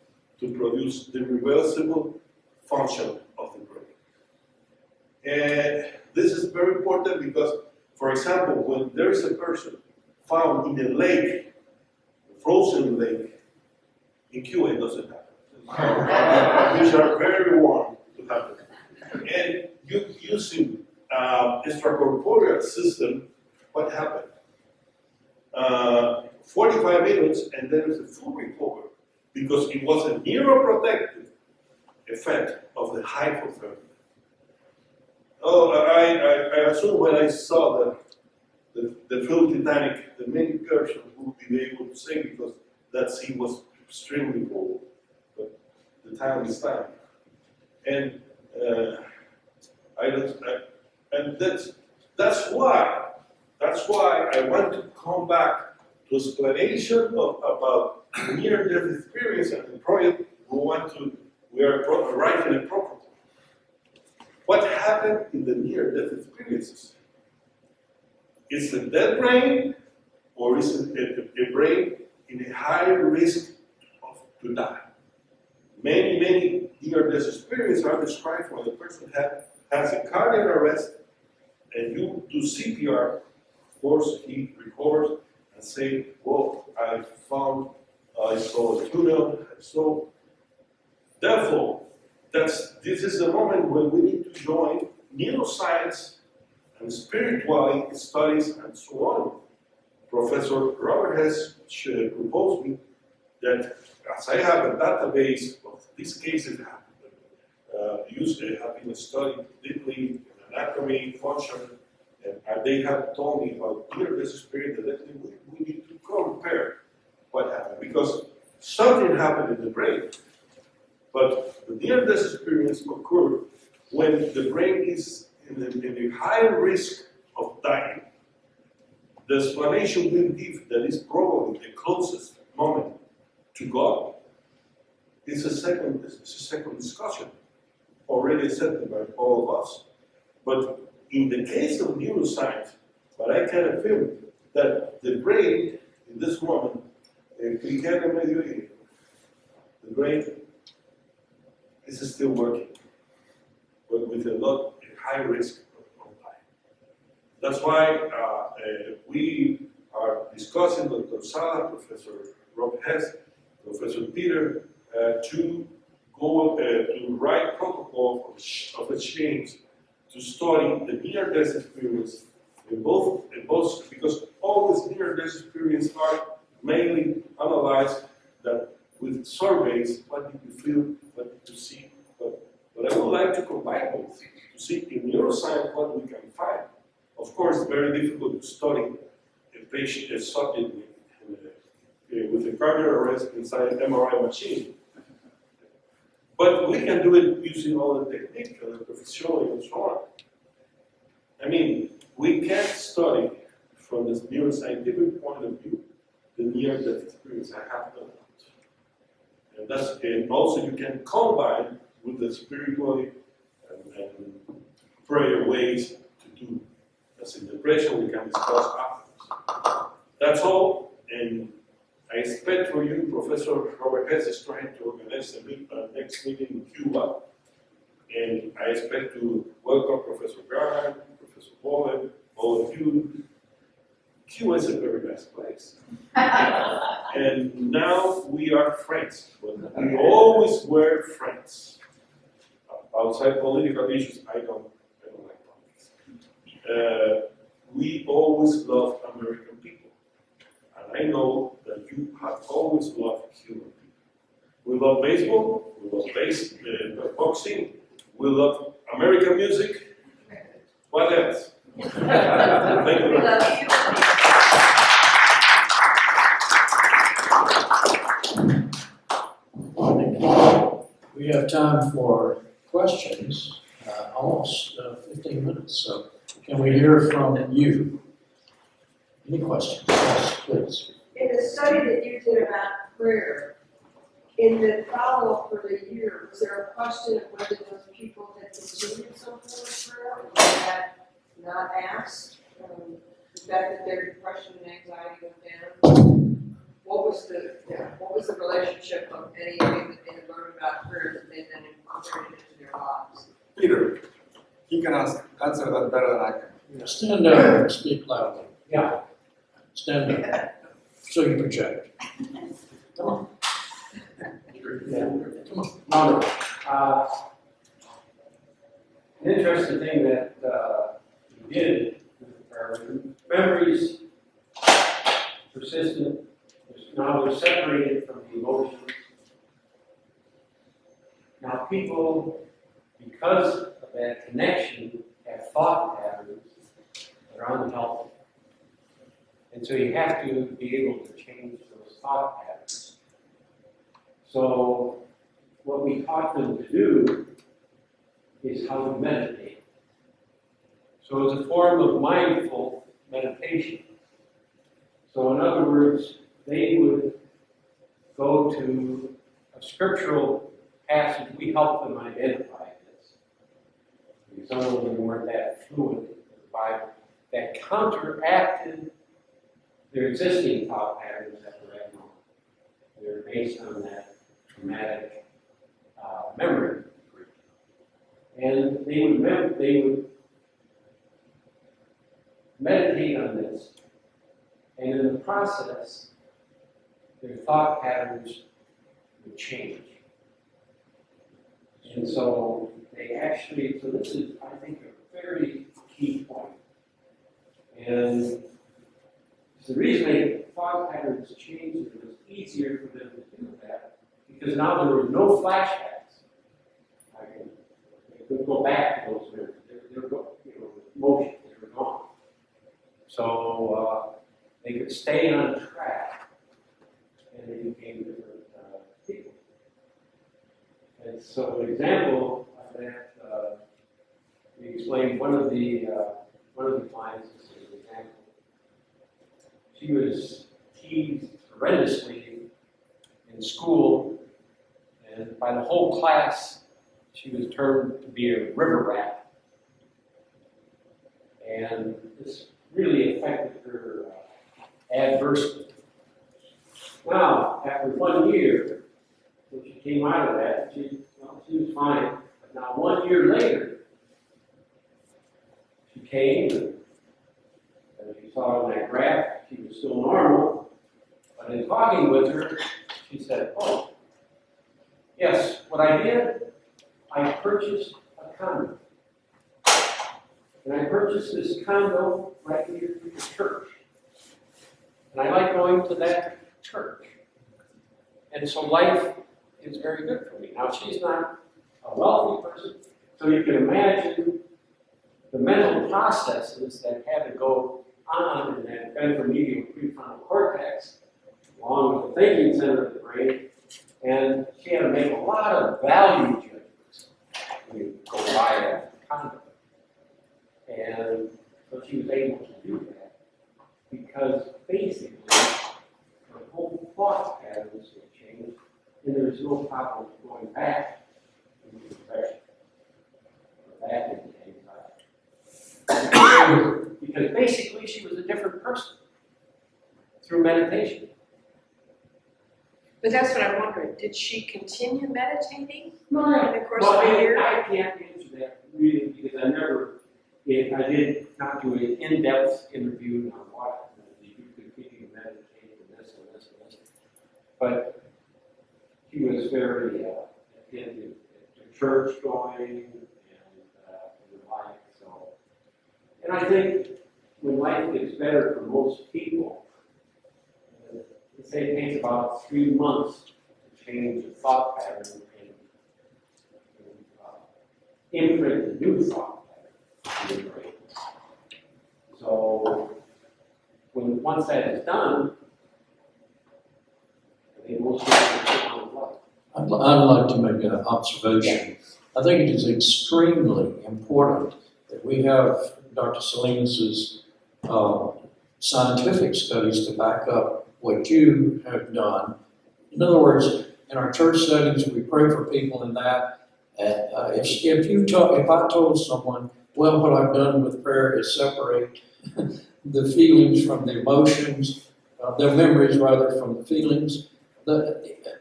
D: to produce the reversible function of the brain. And this is very important because, for example, when there is a person found in a lake, a frozen lake, in Cuba it doesn't happen. Which are very warm to happen. And using extracorporeal system, what happened? 45 minutes and then it's a full recovery because it was a neuroprotective effect of the hypothermia. Oh, I assume when I saw the film Titanic, the many persons would be able to say because that scene was extremely cold, but the time is time. And that's why I want to come back to explanation about near-death experience and the project we are writing a protocol. What happened in the near-death experiences? Is it a dead brain or is it a brain in a high risk to die? Many near-death experiences are described when the person has a cardiac arrest and you do CPR. Of course, he recovers and say, well, I saw a tunnel, Therefore, this is the moment when we need to join neuroscience and spirituality studies and so on. Professor Robert Hesse proposed me that as I have a database of these cases have been studied deeply in anatomy, function, and they have told me about near-death experience that we need to compare what happened because something happened in the brain. But the near-death experience occurred when the brain is in a high risk of dying. The explanation we give that is probably the closest moment to God is a second discussion, already said by all of us. But in the case of neuroscience, what I can affirm that the brain in this moment, the brain is still working, but with a high risk of dying. That's why we are discussing Dr. Salas, Professor Rob Hesse, Professor Peter, to go to write protocol of exchange to study the near-death experience in both, because all these near-death experiences are mainly analyzed that with surveys, what did you feel, what did you see, but I would like to combine both to see in neuroscience what we can find. Of course, it's very difficult to study a patient, a subject with a cardiac arrest inside an MRI machine. But we can do it using all the technique and the professional and so on. I mean, we can't study from this neuroscientific point of view the near-death experience. I have done that. And that's, and also you can combine with the spiritually and prayer ways to do. As in depression, we can discuss afterwards. That's all, and I expect for you, Professor Robert Hesse is trying to organize a next meeting in Cuba, and I expect to welcome Professor Garland, Professor Bowen, all of you. Cuba is a very nice place. And now we are friends, but we always were friends. Outside political issues, I don't like politics. We always loved American people. And I know that you have always loved Cuban people. We love baseball, we love boxing, we love American music. What else? Thank you very much.
C: We have time for questions, almost 15 minutes, so can we hear from you? Any questions? Yes, please.
F: In the study that you did about prayer, in the follow-up for the year, was there a question of whether those people had continued some form of prayer, or was that not asked? The fact that their depression and anxiety went down? What was the relationship of anything that they had learned about prayer that they then incorporated into their lives?
B: Peter, you can answer that better than I can.
C: Stand up and speak loudly. Yeah. Stand up, so you project. Come on. Come on.
G: An interesting thing that you did with the prayer, memories, persistent, now they're separated from the emotions. Now people, because of that connection, have thought patterns that are unhealthy. And so you have to be able to change those thought patterns. So what we taught them to do is how to meditate. So it's a form of mindful meditation. So in other words, they would go to a scriptural passage. We helped them identify this. Because some of them weren't that fluent in the Bible, that counteracted their existing thought patterns that were abnormal. They're based on that traumatic memory. And they would meditate on this, and in the process, their thought patterns would change. And so they actually, so this is, I think, a very key point. And the reason they thought patterns changed is it was easier for them to do that because now there were no flashbacks. They could go back to those memories. They were emotions, they were gone. So they could stay on track, and they became different people. And so an example of that, we explained one of the clients as an example. She was teased horrendously in school, and by the whole class, she was termed to be a river rat. And this really affected her adversely. Now, after 1 year, when she came out of that, she was fine. But now 1 year later, she came, and as you saw in that graph, she was still normal. But in talking with her, she said, "Oh, yes, what I did, I purchased a condo. And I purchased this condo right near the church. And I like going to that church. And so life is very good for me." Now, she's not a wealthy person, so you can imagine the mental processes that had to go on in that ventromedial prefrontal cortex, along with the thinking center of the brain, And she had to make a lot of value judgments when you go buy a condo. And so she was able to do that because basically her whole thought patterns had changed, and there's no problem going back into depression or back into anxiety. Because basically she was a different person through meditation.
F: But that's what I'm wondering, did she continue meditating in
G: Right.
F: the course
G: Well,
F: of the year?
G: I can't answer that really because I did not do an in-depth interview on what you could continue to meditate and this and this and this. But he was very attentive to church going and the like. So, and I think when life gets better for most people, they say it takes about 3 months to change a thought pattern and imprint a new thought pattern in your brain. So once that is done, I think most people get on with life.
C: I'd like to make an observation. I think it is extremely important that we have Dr. Salinas's scientific studies to back up what you have done. In other words, in our church settings, we pray for people in that. If I told someone, well, what I've done with prayer is separate the feelings from the emotions, the memories rather from the feelings,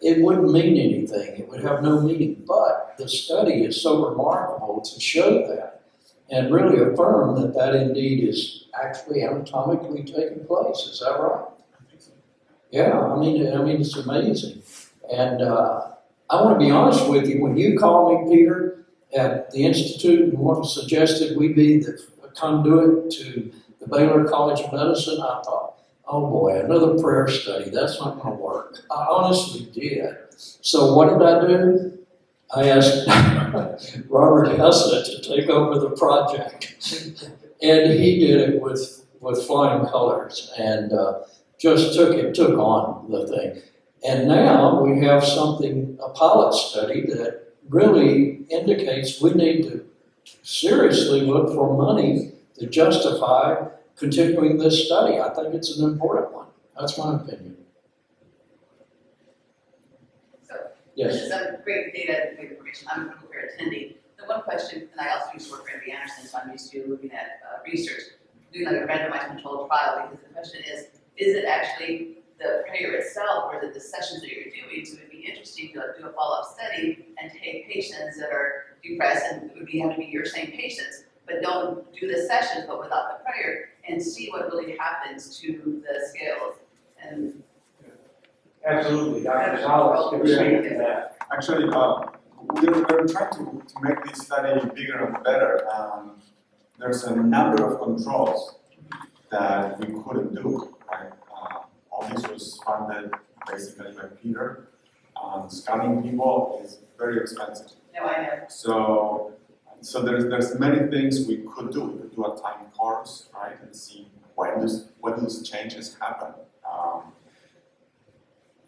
C: it wouldn't mean anything. It would have no meaning. But the study is so remarkable to show that and really affirm that that indeed is actually anatomically taking place. Is that right? Yeah, I mean, it's amazing. And I want to be honest with you. When you called me, Peter, at the Institute and suggested we be the conduit to the Baylor College of Medicine, I thought, oh boy, another prayer study. That's not going to work. I honestly did. So what did I do? I asked Robert Hesse to take over the project. And he did it with flying colors and took on the thing. And now we have a pilot study that really indicates we need to seriously look for money to justify continuing this study. I think it's an important one. That's my opinion.
H: So,
C: Yes.
H: this is a great data and great information. I'm a clinical care attending. The one question, and I also used to work for MD Anderson, so I'm used to looking at research, doing like a randomized controlled trial, because the question is it actually the prayer itself, or is it the sessions that you're doing? So it would be interesting to do a follow-up study and take patients that are depressed, and it would have to be your same patients, but don't do the sessions, but without the prayer, and see what really happens to the scales. And
G: Absolutely, Dr. Salas can speak to that.
B: Actually, we're trying to make this study bigger and better. There's a number of controls that we couldn't do, right? All this was funded basically by Peter. Scanning people is very expensive.
H: no, I know.
B: So there's many things we could do. We could do a time course, right, and see when these changes happen.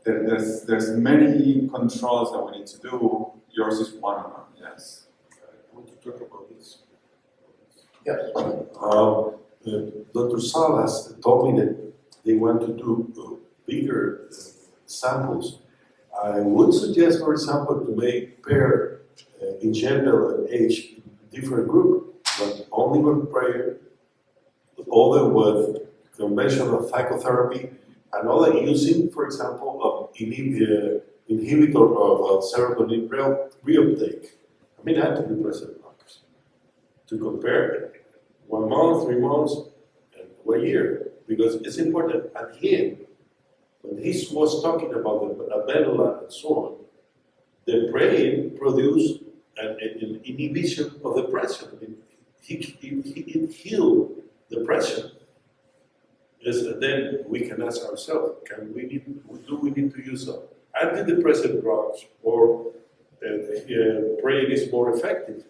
B: There's many controls that we need to do. Yours is one of them. Yes.
D: I want to talk about this.
C: Yes.
D: Dr. Salas told me that they want to do bigger samples. I would suggest, for example, to make pair in gender and age different group, but only with prayer, other with conventional psychotherapy, and other using, for example, of inhibitor of serotonin reuptake. I mean, antidepressant drugs. To compare 1 month, 3 months, and 1 year, because it's important. At the end, when he was talking about the medulla and so on, the brain produced an inhibition of the pressure. It healed the pressure. Yes, and then we can ask ourselves, do we need to use antidepressant drugs, or brain is more effective?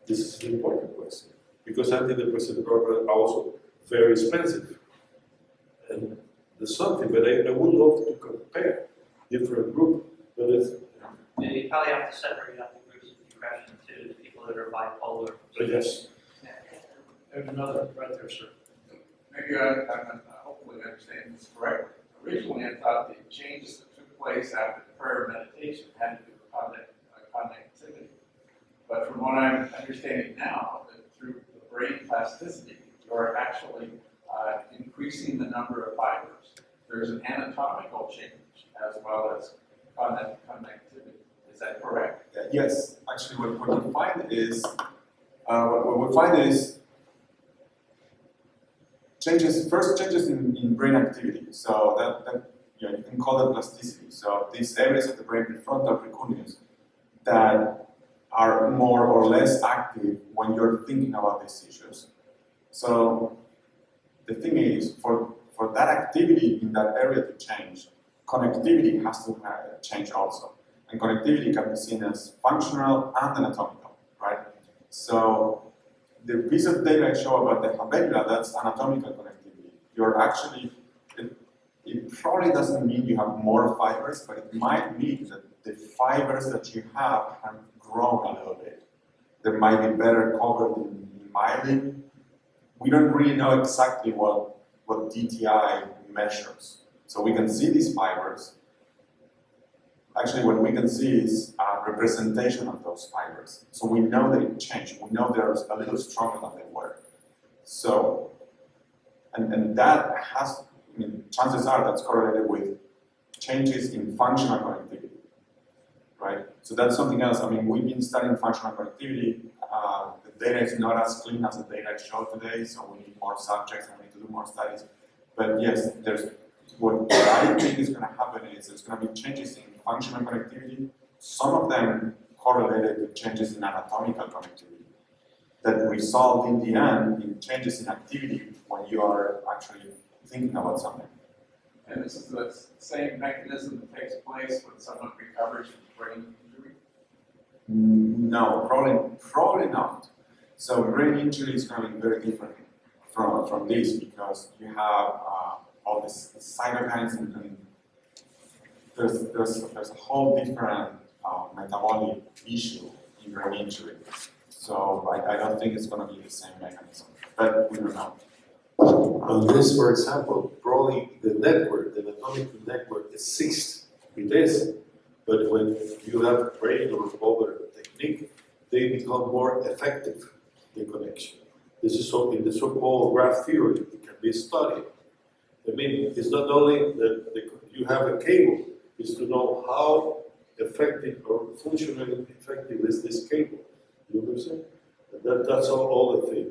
D: This is an important question, because antidepressant drugs are also very expensive. And there's something, but I would love to compare different groups. But it's,
I: And you probably have to separate out the groups of depression too, the people that are bipolar.
D: but yes,
C: There's another, right there, sir.
J: Maybe I'm hopefully understanding this correctly. Originally, I thought the changes that took place after the prayer meditation had to do with connectivity. But from what I'm understanding now, that through the brain plasticity, you're actually increasing the number of fibers. There's an anatomical change as well as connectivity. Is that correct?
B: Yes, actually, what we find is what we find is changes in brain activity. So that yeah, you can call that plasticity. So these areas of the brain, prefrontal precuneus, that are more or less active when you're thinking about these issues. So the thing is, for that activity in that area to change, connectivity has to change also. And connectivity can be seen as functional and anatomical, right? So the piece of data I show about the habecula, that's anatomical connectivity. You're actually, it probably doesn't mean you have more fibers, but it might mean that the fibers that you have grown a little bit. They might be better covered in myelin. We don't really know exactly what DTI measures. So we can see these fibers. Actually, what we can see is a representation of those fibers. So we know they changed. We know they're a little stronger than they were. So, and that has, I mean, chances are that's correlated with changes in functional connectivity, right? So that's something else. I mean, we've been studying functional connectivity. The data is not as clean as the data I showed today, so we need more subjects and we need to do more studies. But yes, what I think is going to happen is there's going to be changes in functional connectivity, some of them correlated with changes in anatomical connectivity that result in the end in changes in activity when you are actually thinking about something.
J: And this is the same mechanism that takes place when someone recovers from brain injury?
B: No, probably not. So brain injury is going to be very different from this because you have all these cytokines and there's a whole different metabolic issue in brain injury. So I don't think it's going to be the same mechanism, but we don't know.
D: on this, for example, probably the anatomical network is 6 with this, but when you have brain or other technique, they become more effective, the connection. This is so in the so-called graph theory, it can be studied. I mean, it's not only that you have a cable, it's to know how effective or functionally effective is this cable. You understand? And that's all the thing.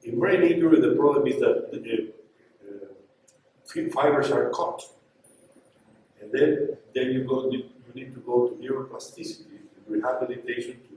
D: In brain injury, the problem is that the fibers are cut. And then you need to go to neuroplasticity, rehabilitation to